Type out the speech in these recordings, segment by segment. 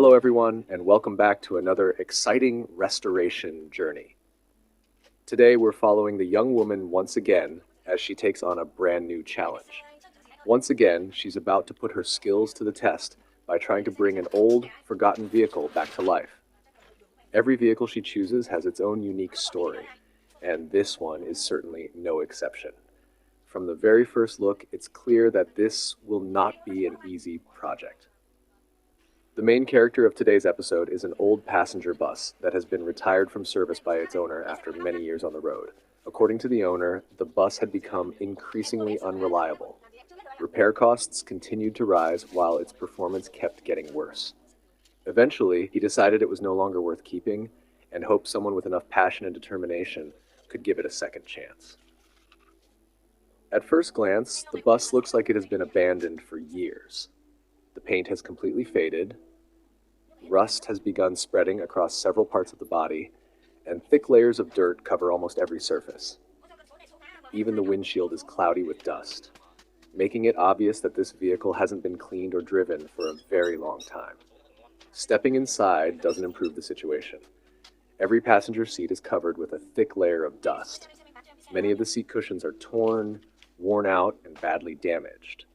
Hello everyone, and welcome back to another exciting restoration journey. Today we're following the young woman once again as she takes on a brand new challenge. Once again, she's about to put her skills to the test by trying to bring an old, forgotten vehicle back to life. Every vehicle she chooses has its own unique story, and this one is certainly no exception. From the very first look, it's clear that this will not be an easy project. The main character of today's episode is an old passenger bus that has been retired from service by its owner after many years on the road. According to the owner, the bus had become increasingly unreliable. Repair costs continued to rise while its performance kept getting worse. Eventually, he decided it was no longer worth keeping and hoped someone with enough passion and determination could give it a second chance. At first glance, the bus looks like it has been abandoned for years. The paint has completely faded, rust has begun spreading across several parts of the body, and thick layers of dirt cover almost every surface. Even the windshield is cloudy with dust, making it obvious that this vehicle hasn't been cleaned or driven for a very long time. Stepping inside doesn't improve the situation. Every passenger seat is covered with a thick layer of dust. Many of the seat cushions are torn, worn out, and badly damaged.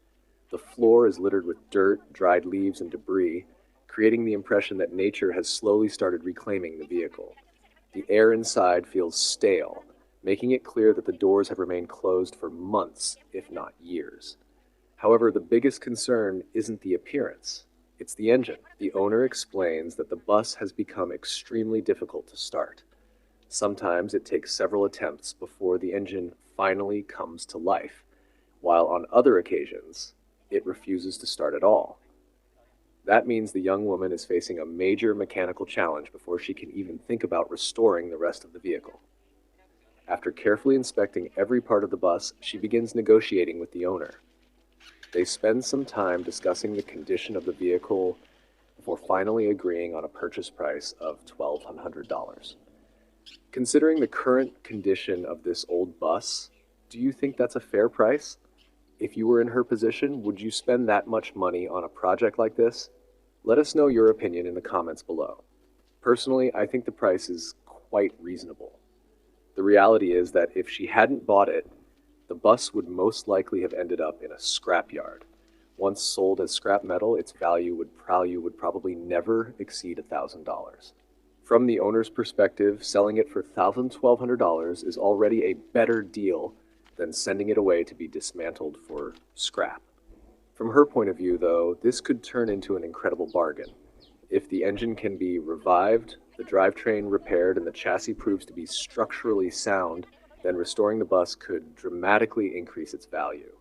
The floor is littered with dirt, dried leaves, and debris, creating the impression that nature has slowly started reclaiming the vehicle. The air inside feels stale, making it clear that the doors have remained closed for months, if not years. However, the biggest concern isn't the appearance, it's the engine. The owner explains that the bus has become extremely difficult to start. Sometimes it takes several attempts before the engine finally comes to life, while on other occasions, it refuses to start at all. That means the young woman is facing a major mechanical challenge before she can even think about restoring the rest of the vehicle. After carefully inspecting every part of the bus, she begins negotiating with the owner. They spend some time discussing the condition of the vehicle before finally agreeing on a purchase price of $1,200. Considering the current condition of this old bus, do you think that's a fair price? If you were in her position, would you spend that much money on a project like this? Let us know your opinion in the comments below. Personally, I think the price is quite reasonable. The reality is that if she hadn't bought it, the bus would most likely have ended up in a scrapyard. Once sold as scrap metal, its value would probably never exceed $1,000. From the owner's perspective, selling it for $1,200 is already a better deal than sending it away to be dismantled for scrap. From her point of view, though, this could turn into an incredible bargain. If the engine can be revived, the drivetrain repaired, and the chassis proves to be structurally sound, then restoring the bus could dramatically increase its value.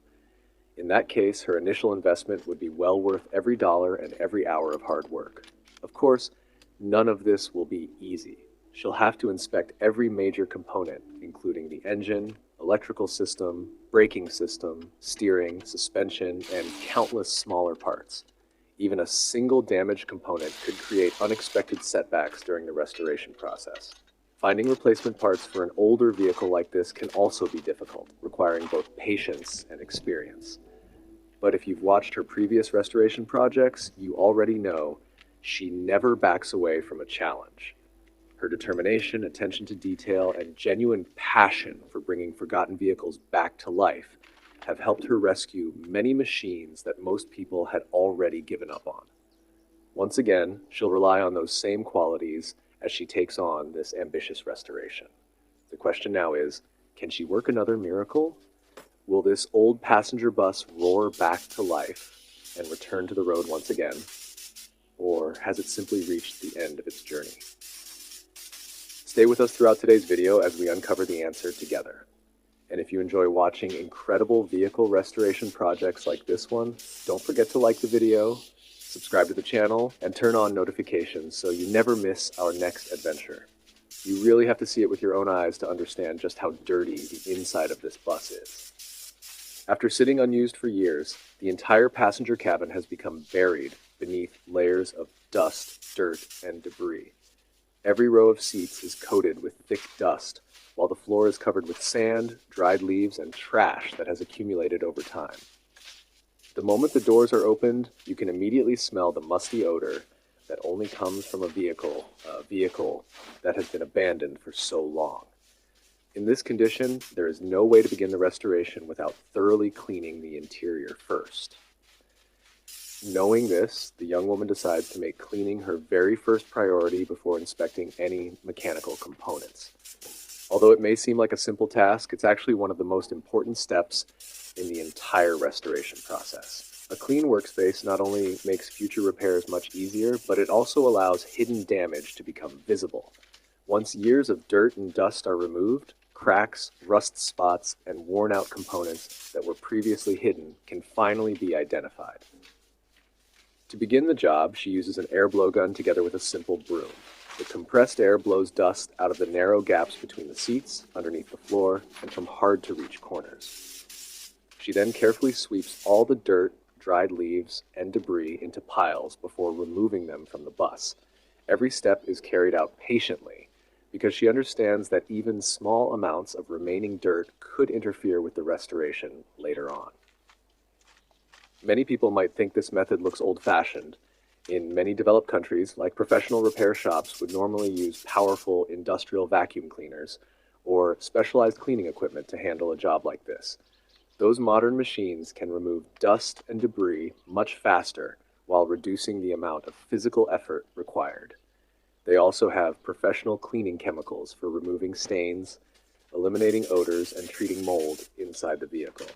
In that case, her initial investment would be well worth every dollar and every hour of hard work. Of course, none of this will be easy. She'll have to inspect every major component, including the engine, electrical system, braking system, steering, suspension, and countless smaller parts. Even a single damaged component could create unexpected setbacks during the restoration process. Finding replacement parts for an older vehicle like this can also be difficult, requiring both patience and experience. But if you've watched her previous restoration projects, you already know she never backs away from a challenge. Her determination, attention to detail, and genuine passion for bringing forgotten vehicles back to life have helped her rescue many machines that most people had already given up on. Once again, she'll rely on those same qualities as she takes on this ambitious restoration. The question now is, can she work another miracle? Will this old passenger bus roar back to life and return to the road once again? Or has it simply reached the end of its journey? Stay with us throughout today's video as we uncover the answer together. And if you enjoy watching incredible vehicle restoration projects like this one, don't forget to like the video, subscribe to the channel, and turn on notifications so you never miss our next adventure. You really have to see it with your own eyes to understand just how dirty the inside of this bus is. After sitting unused for years, the entire passenger cabin has become buried beneath layers of dust, dirt, and debris. Every row of seats is coated with thick dust, while the floor is covered with sand, dried leaves, and trash that has accumulated over time. The moment the doors are opened, you can immediately smell the musty odor that only comes from a vehicle that has been abandoned for so long. In this condition, there is no way to begin the restoration without thoroughly cleaning the interior first. Knowing this, the young woman decides to make cleaning her very first priority before inspecting any mechanical components. Although it may seem like a simple task, it's actually one of the most important steps in the entire restoration process. A clean workspace not only makes future repairs much easier, but it also allows hidden damage to become visible. Once years of dirt and dust are removed, cracks, rust spots, and worn-out components that were previously hidden can finally be identified. To begin the job, she uses an air blowgun together with a simple broom. The compressed air blows dust out of the narrow gaps between the seats, underneath the floor, and from hard-to-reach corners. She then carefully sweeps all the dirt, dried leaves, and debris into piles before removing them from the bus. Every step is carried out patiently, because she understands that even small amounts of remaining dirt could interfere with the restoration later on. Many people might think this method looks old-fashioned. In many developed countries, like professional repair shops would normally use powerful industrial vacuum cleaners or specialized cleaning equipment to handle a job like this. Those modern machines can remove dust and debris much faster while reducing the amount of physical effort required. They also have professional cleaning chemicals for removing stains, eliminating odors, and treating mold inside the vehicle.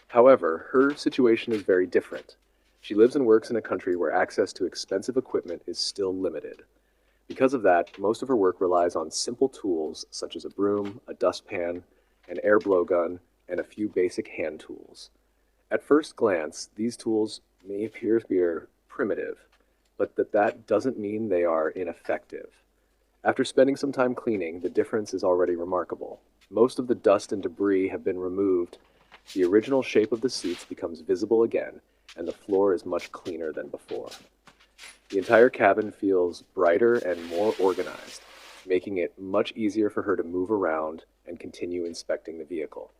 However, her situation is very different. She lives and works in a country where access to expensive equipment is still limited. Because of that, most of her work relies on simple tools such as a broom, a dustpan, an air blowgun, and a few basic hand tools. At first glance, these tools may appear to be primitive, but that doesn't mean they are ineffective. After spending some time cleaning, the difference is already remarkable. Most of the dust and debris have been removed. The original shape of the seats becomes visible again, and the floor is much cleaner than before. The entire cabin feels brighter and more organized, making it much easier for her to move around and continue inspecting the vehicle.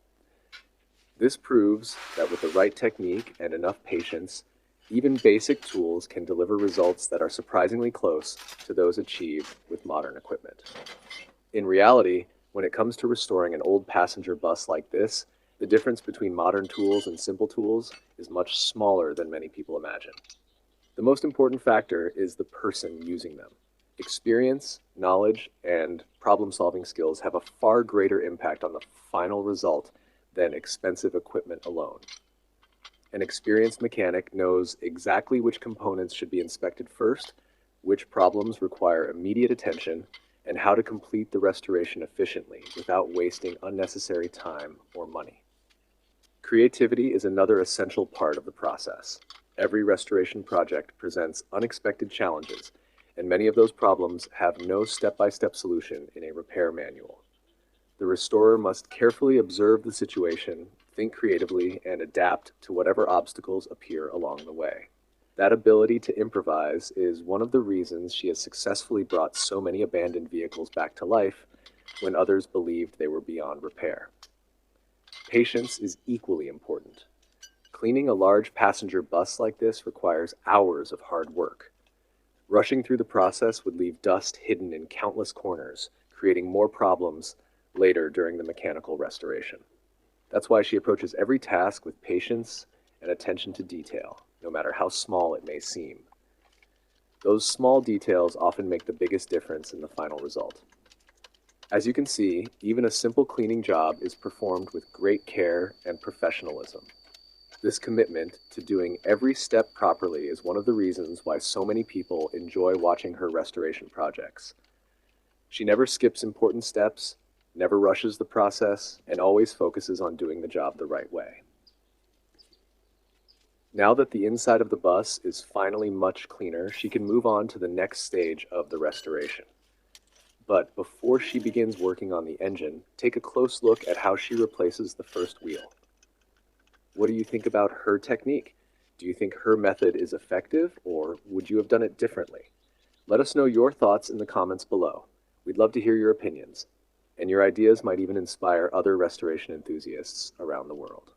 This proves that with the right technique and enough patience, even basic tools can deliver results that are surprisingly close to those achieved with modern equipment. In reality, when it comes to restoring an old passenger bus like this, the difference between modern tools and simple tools is much smaller than many people imagine. The most important factor is the person using them. Experience, knowledge, and problem-solving skills have a far greater impact on the final result than expensive equipment alone. An experienced mechanic knows exactly which components should be inspected first, which problems require immediate attention, and how to complete the restoration efficiently without wasting unnecessary time or money. Creativity is another essential part of the process. Every restoration project presents unexpected challenges, and many of those problems have no step-by-step solution in a repair manual. The restorer must carefully observe the situation, think creatively, and adapt to whatever obstacles appear along the way. That ability to improvise is one of the reasons she has successfully brought so many abandoned vehicles back to life when others believed they were beyond repair. Patience is equally important. Cleaning a large passenger bus like this requires hours of hard work. Rushing through the process would leave dust hidden in countless corners, creating more problems later during the mechanical restoration. That's why she approaches every task with patience and attention to detail, no matter how small it may seem. Those small details often make the biggest difference in the final result. As you can see, even a simple cleaning job is performed with great care and professionalism. This commitment to doing every step properly is one of the reasons why so many people enjoy watching her restoration projects. She never skips important steps, never rushes the process, and always focuses on doing the job the right way. Now that the inside of the bus is finally much cleaner, she can move on to the next stage of the restoration. But before she begins working on the engine, take a close look at how she replaces the first wheel. What do you think about her technique? Do you think her method is effective, or would you have done it differently? Let us know your thoughts in the comments below. We'd love to hear your opinions, and your ideas might even inspire other restoration enthusiasts around the world.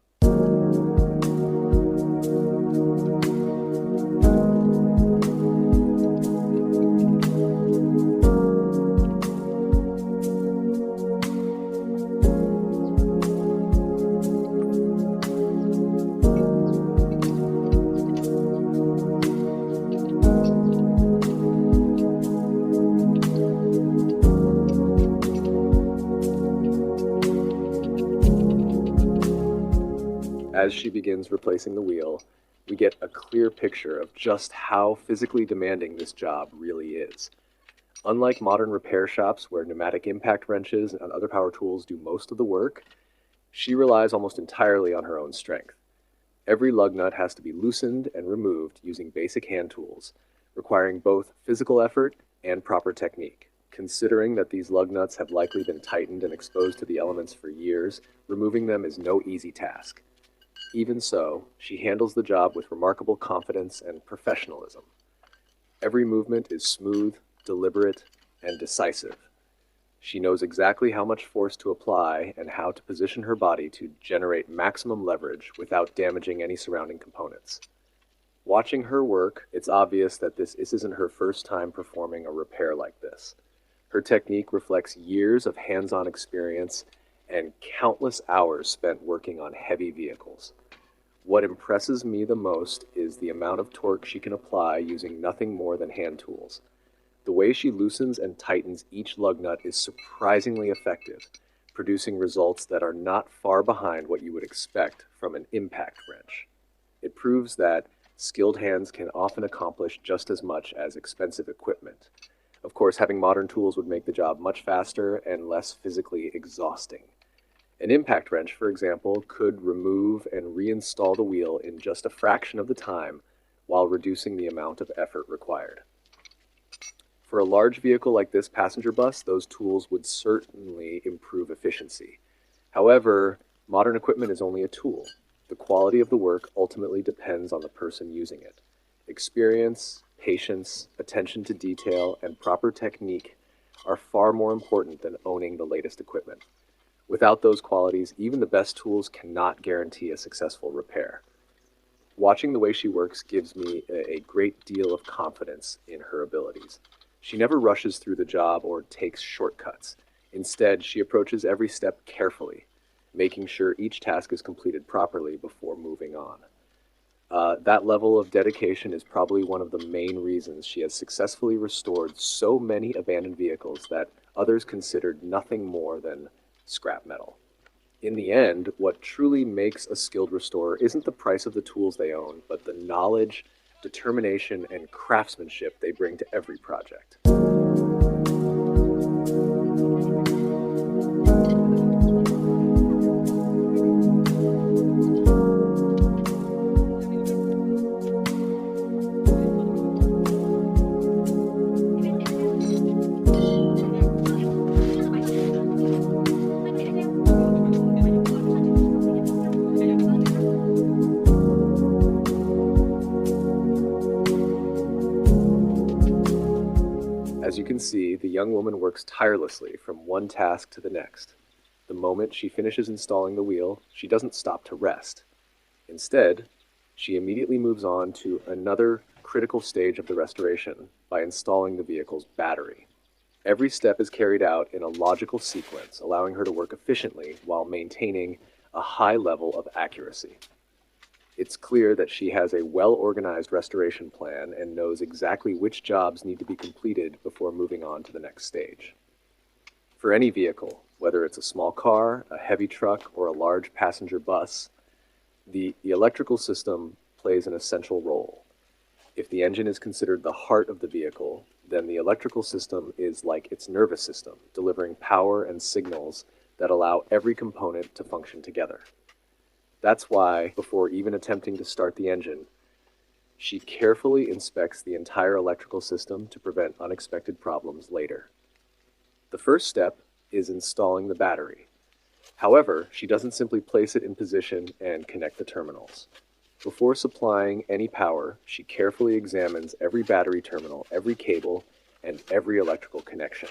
As she begins replacing the wheel, we get a clear picture of just how physically demanding this job really is. Unlike modern repair shops where pneumatic impact wrenches and other power tools do most of the work, she relies almost entirely on her own strength. Every lug nut has to be loosened and removed using basic hand tools, requiring both physical effort and proper technique. Considering that these lug nuts have likely been tightened and exposed to the elements for years, removing them is no easy task. Even so, she handles the job with remarkable confidence and professionalism. Every movement is smooth, deliberate, and decisive. She knows exactly how much force to apply and how to position her body to generate maximum leverage without damaging any surrounding components. Watching her work, it's obvious that this isn't her first time performing a repair like this. Her technique reflects years of hands-on experience and countless hours spent working on heavy vehicles. What impresses me the most is the amount of torque she can apply using nothing more than hand tools. The way she loosens and tightens each lug nut is surprisingly effective, producing results that are not far behind what you would expect from an impact wrench. It proves that skilled hands can often accomplish just as much as expensive equipment. Of course, having modern tools would make the job much faster and less physically exhausting. An impact wrench, for example, could remove and reinstall the wheel in just a fraction of the time while reducing the amount of effort required. For a large vehicle like this passenger bus, those tools would certainly improve efficiency. However, modern equipment is only a tool. The quality of the work ultimately depends on the person using it. Experience, patience, attention to detail, and proper technique are far more important than owning the latest equipment. Without those qualities, even the best tools cannot guarantee a successful repair. Watching the way she works gives me a great deal of confidence in her abilities. She never rushes through the job or takes shortcuts. Instead, she approaches every step carefully, making sure each task is completed properly before moving on. That level of dedication is probably one of the main reasons she has successfully restored so many abandoned vehicles that others considered nothing more than scrap metal. In the end, what truly makes a skilled restorer isn't the price of the tools they own, but the knowledge, determination, and craftsmanship they bring to every project. As you can see, the young woman works tirelessly from one task to the next. The moment she finishes installing the wheel, she doesn't stop to rest. Instead, she immediately moves on to another critical stage of the restoration by installing the vehicle's battery. Every step is carried out in a logical sequence, allowing her to work efficiently while maintaining a high level of accuracy. It's clear that she has a well-organized restoration plan and knows exactly which jobs need to be completed before moving on to the next stage. For any vehicle, whether it's a small car, a heavy truck, or a large passenger bus, the electrical system plays an essential role. If the engine is considered the heart of the vehicle, then the electrical system is like its nervous system, delivering power and signals that allow every component to function together. That's why, before even attempting to start the engine, she carefully inspects the entire electrical system to prevent unexpected problems later. The first step is installing the battery. However, she doesn't simply place it in position and connect the terminals. Before supplying any power, she carefully examines every battery terminal, every cable, and every electrical connection.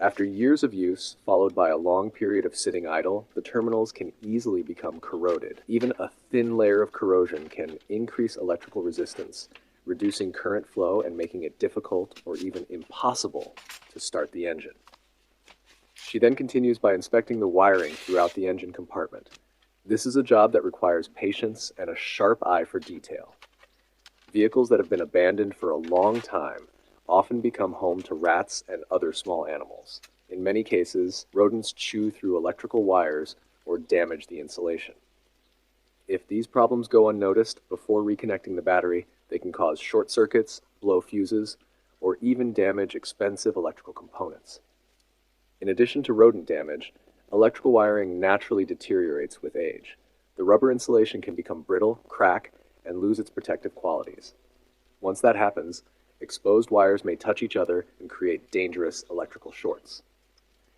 After years of use, followed by a long period of sitting idle, the terminals can easily become corroded. Even a thin layer of corrosion can increase electrical resistance, reducing current flow and making it difficult or even impossible to start the engine. She then continues by inspecting the wiring throughout the engine compartment. This is a job that requires patience and a sharp eye for detail. Vehicles that have been abandoned for a long time often become home to rats and other small animals. In many cases, rodents chew through electrical wires or damage the insulation. If these problems go unnoticed before reconnecting the battery, they can cause short circuits, blow fuses, or even damage expensive electrical components. In addition to rodent damage, electrical wiring naturally deteriorates with age. The rubber insulation can become brittle, crack, and lose its protective qualities. Once that happens, exposed wires may touch each other and create dangerous electrical shorts.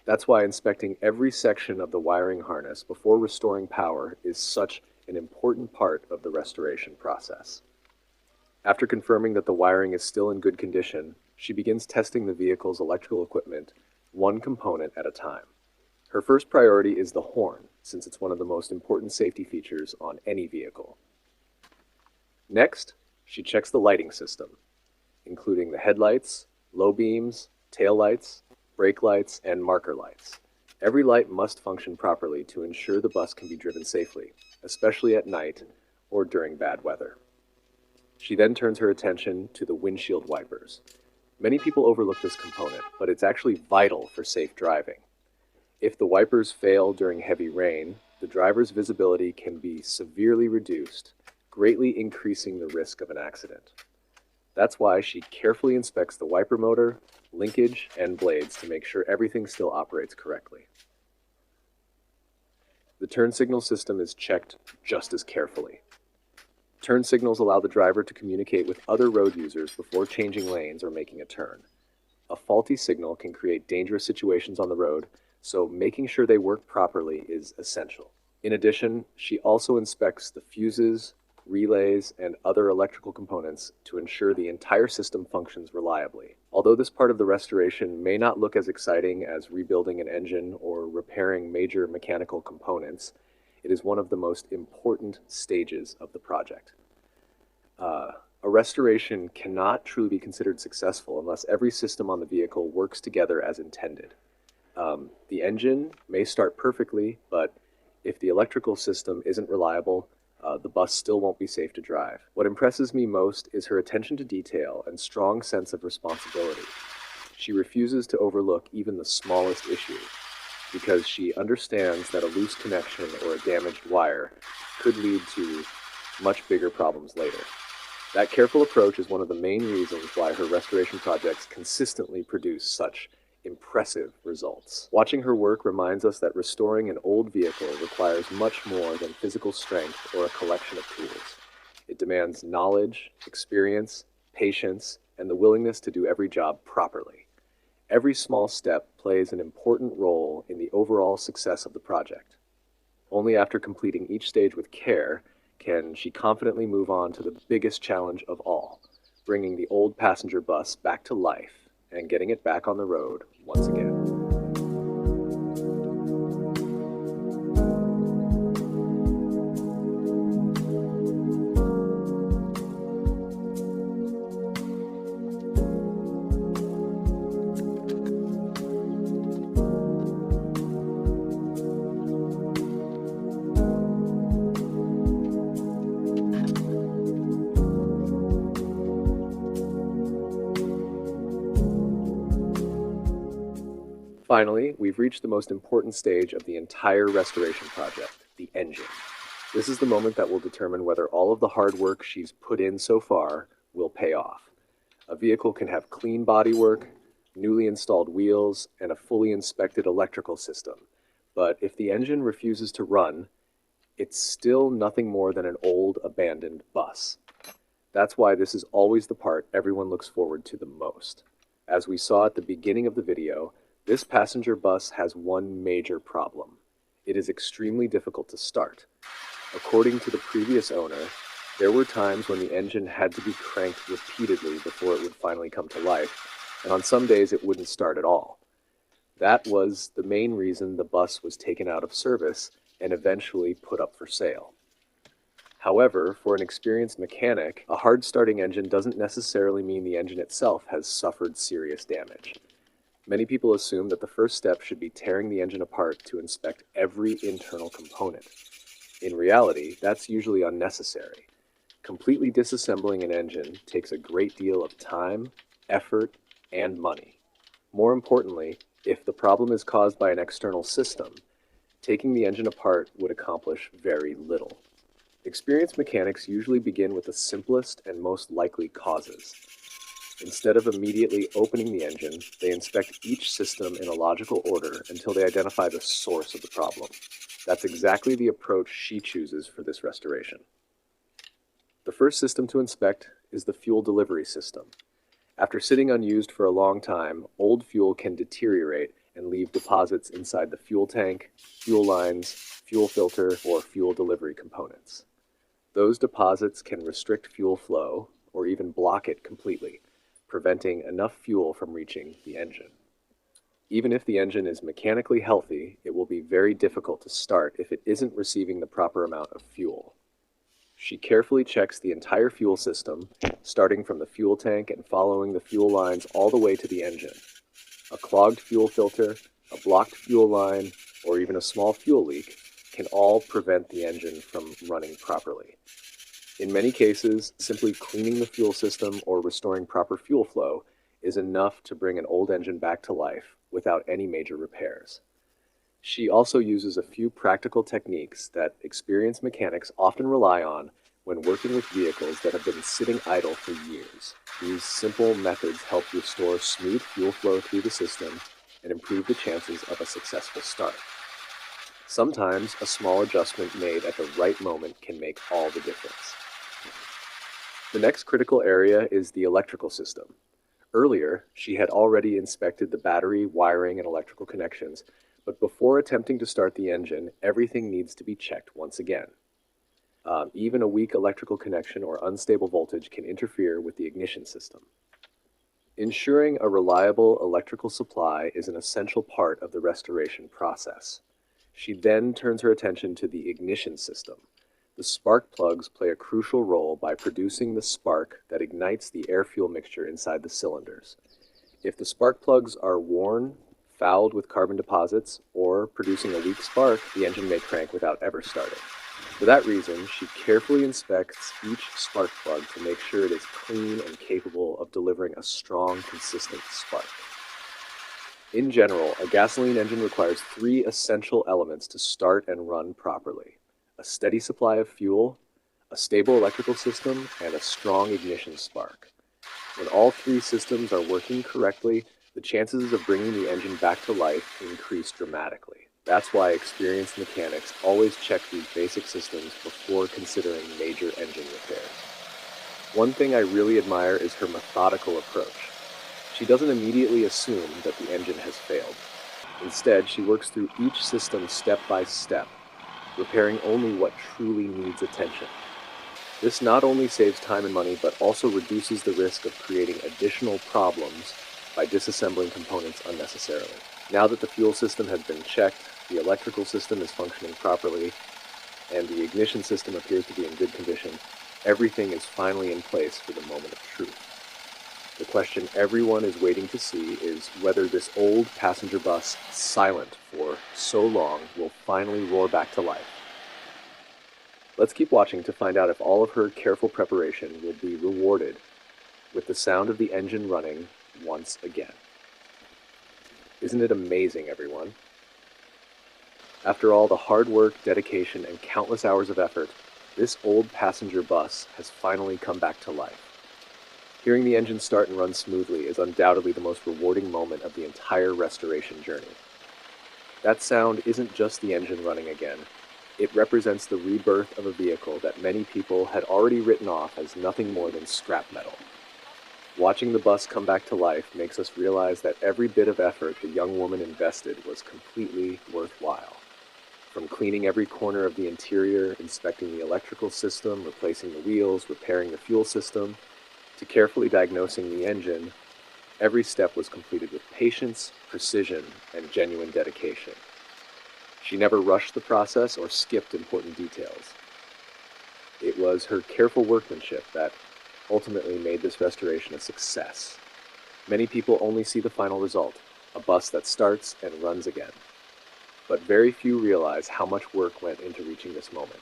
That's why inspecting every section of the wiring harness before restoring power is such an important part of the restoration process. After confirming that the wiring is still in good condition, she begins testing the vehicle's electrical equipment, one component at a time. Her first priority is the horn, since it's one of the most important safety features on any vehicle. Next, she checks the lighting system, including the headlights, low beams, tail lights, brake lights, and marker lights. Every light must function properly to ensure the bus can be driven safely, especially at night or during bad weather. She then turns her attention to the windshield wipers. Many people overlook this component, but it's actually vital for safe driving. If the wipers fail during heavy rain, the driver's visibility can be severely reduced, greatly increasing the risk of an accident. That's why she carefully inspects the wiper motor, linkage, and blades to make sure everything still operates correctly. The turn signal system is checked just as carefully. Turn signals allow the driver to communicate with other road users before changing lanes or making a turn. A faulty signal can create dangerous situations on the road, so making sure they work properly is essential. In addition, she also inspects the fuses, relays, and other electrical components to ensure the entire system functions reliably. Although this part of the restoration may not look as exciting as rebuilding an engine or repairing major mechanical components, it is one of the most important stages of the project. A restoration cannot truly be considered successful unless every system on the vehicle works together as intended. The engine may start perfectly, but if the electrical system isn't reliable, the bus still won't be safe to drive. What impresses me most is her attention to detail and strong sense of responsibility. She refuses to overlook even the smallest issue, because she understands that a loose connection or a damaged wire could lead to much bigger problems later. That careful approach is one of the main reasons why her restoration projects consistently produce such impressive results. Watching her work reminds us that restoring an old vehicle requires much more than physical strength or a collection of tools. It demands knowledge, experience, patience, and the willingness to do every job properly. Every small step plays an important role in the overall success of the project. Only after completing each stage with care can she confidently move on to the biggest challenge of all, bringing the old passenger bus back to life and getting it back on the road once again. Finally, we've reached the most important stage of the entire restoration project, the engine. This is the moment that will determine whether all of the hard work she's put in so far will pay off. A vehicle can have clean bodywork, newly installed wheels, and a fully inspected electrical system. But if the engine refuses to run, it's still nothing more than an old, abandoned bus. That's why this is always the part everyone looks forward to the most. As we saw at the beginning of the video, this passenger bus has one major problem. It is extremely difficult to start. According to the previous owner, there were times when the engine had to be cranked repeatedly before it would finally come to life, and on some days it wouldn't start at all. That was the main reason the bus was taken out of service and eventually put up for sale. However, for an experienced mechanic, a hard starting engine doesn't necessarily mean the engine itself has suffered serious damage. Many people assume that the first step should be tearing the engine apart to inspect every internal component. In reality, that's usually unnecessary. Completely disassembling an engine takes a great deal of time, effort, and money. More importantly, if the problem is caused by an external system, taking the engine apart would accomplish very little. Experienced mechanics usually begin with the simplest and most likely causes. Instead of immediately opening the engine, they inspect each system in a logical order until they identify the source of the problem. That's exactly the approach she chooses for this restoration. The first system to inspect is the fuel delivery system. After sitting unused for a long time, old fuel can deteriorate and leave deposits inside the fuel tank, fuel lines, fuel filter, or fuel delivery components. Those deposits can restrict fuel flow or even block it completely, preventing enough fuel from reaching the engine. Even if the engine is mechanically healthy, it will be very difficult to start if it isn't receiving the proper amount of fuel. She carefully checks the entire fuel system, starting from the fuel tank and following the fuel lines all the way to the engine. A clogged fuel filter, a blocked fuel line, or even a small fuel leak can all prevent the engine from running properly. In many cases, simply cleaning the fuel system or restoring proper fuel flow is enough to bring an old engine back to life without any major repairs. She also uses a few practical techniques that experienced mechanics often rely on when working with vehicles that have been sitting idle for years. These simple methods help restore smooth fuel flow through the system and improve the chances of a successful start. Sometimes a small adjustment made at the right moment can make all the difference. The next critical area is the electrical system. Earlier, she had already inspected the battery, wiring, and electrical connections, but before attempting to start the engine, everything needs to be checked once again. Even a weak electrical connection or unstable voltage can interfere with the ignition system. Ensuring a reliable electrical supply is an essential part of the restoration process. She then turns her attention to the ignition system. The spark plugs play a crucial role by producing the spark that ignites the air-fuel mixture inside the cylinders. If the spark plugs are worn, fouled with carbon deposits, or producing a weak spark, the engine may crank without ever starting. For that reason, she carefully inspects each spark plug to make sure it is clean and capable of delivering a strong, consistent spark. In general, a gasoline engine requires 3 essential elements to start and run properly: a steady supply of fuel, a stable electrical system, and a strong ignition spark. When all 3 systems are working correctly, the chances of bringing the engine back to life increase dramatically. That's why experienced mechanics always check these basic systems before considering major engine repairs. One thing I really admire is her methodical approach. She doesn't immediately assume that the engine has failed. Instead, she works through each system step by step, repairing only what truly needs attention. This not only saves time and money, but also reduces the risk of creating additional problems by disassembling components unnecessarily. Now that the fuel system has been checked, the electrical system is functioning properly, and the ignition system appears to be in good condition, everything is finally in place for the moment of truth. The question everyone is waiting to see is whether this old passenger bus, silent for so long, will finally roar back to life. Let's keep watching to find out if all of her careful preparation will be rewarded with the sound of the engine running once again. Isn't it amazing, everyone? After all the hard work, dedication, and countless hours of effort, this old passenger bus has finally come back to life. Hearing the engine start and run smoothly is undoubtedly the most rewarding moment of the entire restoration journey. That sound isn't just the engine running again. It represents the rebirth of a vehicle that many people had already written off as nothing more than scrap metal. Watching the bus come back to life makes us realize that every bit of effort the young woman invested was completely worthwhile. From cleaning every corner of the interior, inspecting the electrical system, replacing the wheels, repairing the fuel system, to carefully diagnosing the engine, every step was completed with patience, precision, and genuine dedication. She never rushed the process or skipped important details. It was her careful workmanship that ultimately made this restoration a success. Many people only see the final result, a bus that starts and runs again. But very few realize how much work went into reaching this moment.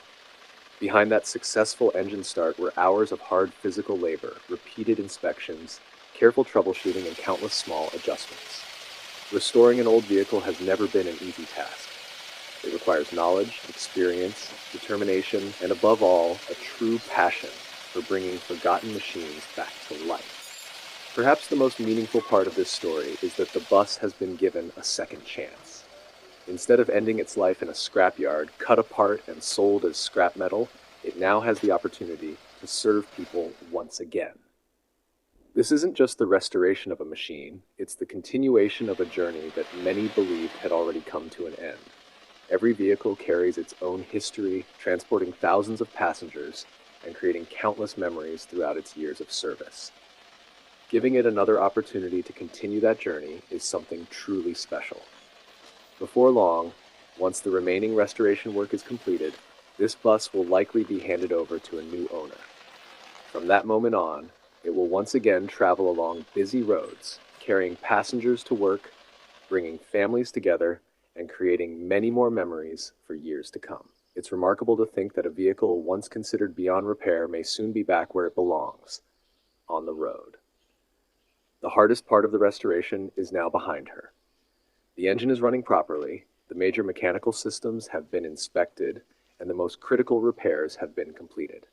Behind that successful engine start were hours of hard physical labor, repeated inspections, careful troubleshooting, and countless small adjustments. Restoring an old vehicle has never been an easy task. It requires knowledge, experience, determination, and above all, a true passion for bringing forgotten machines back to life. Perhaps the most meaningful part of this story is that the bus has been given a second chance. Instead of ending its life in a scrapyard, cut apart and sold as scrap metal, it now has the opportunity to serve people once again. This isn't just the restoration of a machine, it's the continuation of a journey that many believed had already come to an end. Every vehicle carries its own history, transporting thousands of passengers and creating countless memories throughout its years of service. Giving it another opportunity to continue that journey is something truly special. Before long, once the remaining restoration work is completed, this bus will likely be handed over to a new owner. From that moment on, it will once again travel along busy roads, carrying passengers to work, bringing families together, and creating many more memories for years to come. It's remarkable to think that a vehicle once considered beyond repair may soon be back where it belongs, on the road. The hardest part of the restoration is now behind her. The engine is running properly, the major mechanical systems have been inspected, and the most critical repairs have been completed.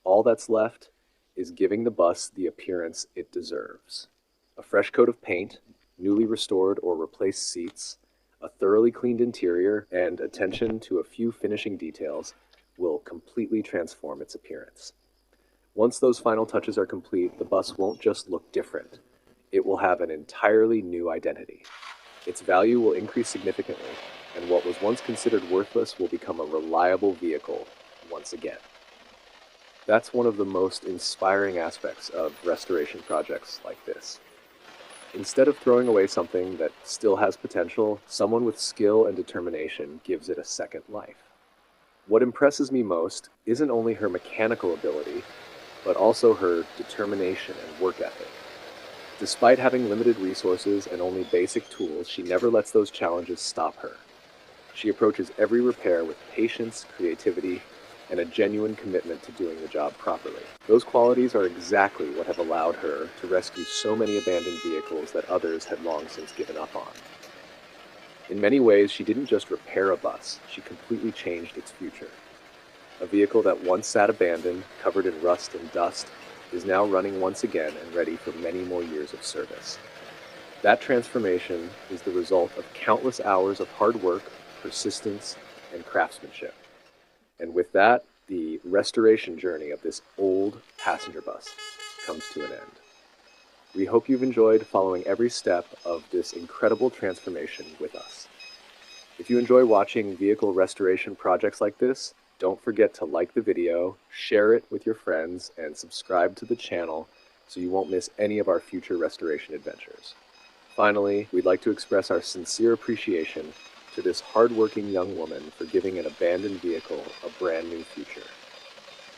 All that's left is giving the bus the appearance it deserves. A fresh coat of paint, newly restored or replaced seats, a thoroughly cleaned interior, and attention to a few finishing details will completely transform its appearance. Once those final touches are complete, the bus won't just look different. It will have an entirely new identity. Its value will increase significantly, and what was once considered worthless will become a reliable vehicle once again. That's one of the most inspiring aspects of restoration projects like this. Instead of throwing away something that still has potential, someone with skill and determination gives it a second life. What impresses me most isn't only her mechanical ability, but also her determination and work ethic. Despite having limited resources and only basic tools, she never lets those challenges stop her. She approaches every repair with patience, creativity, and a genuine commitment to doing the job properly. Those qualities are exactly what have allowed her to rescue so many abandoned vehicles that others had long since given up on. In many ways, she didn't just repair a bus, she completely changed its future. A vehicle that once sat abandoned, covered in rust and dust, is now running once again and ready for many more years of service. That transformation is the result of countless hours of hard work, persistence, and craftsmanship. And with that, the restoration journey of this old passenger bus comes to an end. We hope you've enjoyed following every step of this incredible transformation with us. If you enjoy watching vehicle restoration projects like this, don't forget to like the video, share it with your friends, and subscribe to the channel so you won't miss any of our future restoration adventures. Finally, we'd like to express our sincere appreciation to this hardworking young woman for giving an abandoned vehicle a brand new future.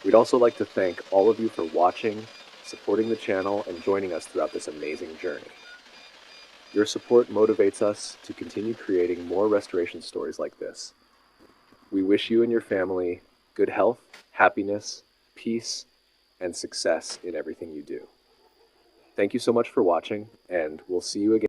We'd also like to thank all of you for watching, supporting the channel, and joining us throughout this amazing journey. Your support motivates us to continue creating more restoration stories like this. We wish you and your family good health, happiness, peace, and success in everything you do. Thank you so much for watching, and we'll see you again.